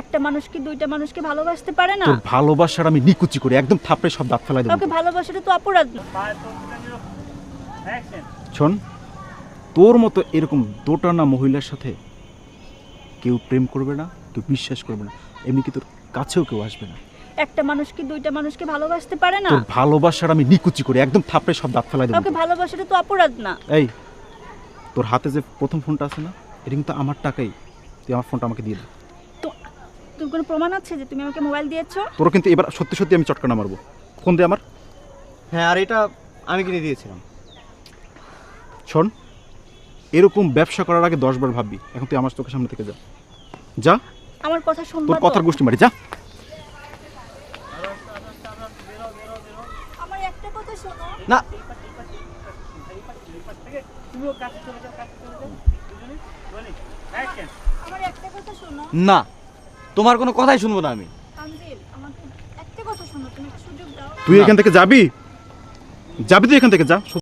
একটা মানুষ কি দুইটা মানুষকে ভালোবাসতে পারে না? তোর ভালোবাসার আমি নিকুচি করে একদম থাপড়ে সব দাঁত ফেলাই দেব। ওকে ভালোবাসাটা তো অপরাধ না। শোন, তোর মতো এরকম দোটানা মহিলার সাথে কেউ প্রেম করবে না, কেউ বিশ্বাস করবে না, এমনি কি তোর কাছেও কেউ আসবে না। একটা মানুষ কি দুইটা মানুষকে ভালোবাসতে পারে না? তোর ভালোবাসার আমি নিকুচি করে একদম থাপড়ে সব দাঁত ফেলাই দেব। ওকে ভালোবাসাটা তো অপরাধ না। এই, তোর হাতে যে প্রথম ফোনটা আছে না, এটা কিন্তু আমার টাকাই। তুই আমার ফোনটা আমাকে দিয়ে দে। তো তোর কোনো প্রমাণ আছে যে তুমি আমাকে মোবাইল দিয়েছো? তোর কিন্তু এবার সত্যি সত্যি আমি চটকানা মারবো। ফোন দে আমার। হ্যাঁ, আর এটা আমি কিনে দিয়েছিলাম। শোন, এরকম ব্যবসা করার আগে 10 বার ভাববি। এখন তুই আমার চোখের সামনে থেকে যা, যা। আমার কথা শুনবা তোর তো? কথার গোষ্ঠী মারি, যা। আমার একটা কথা শোনো। না, আমার একটা কথা শোনো। না, তোমার কোনো কথাই শুনবো না আমি। তানজিল, আমাকে একটা কথা শোনো, তুমি একটা সুযোগ দাও। তুই এখান থেকে যাবি, যাবি তুই এখান থেকে, যা।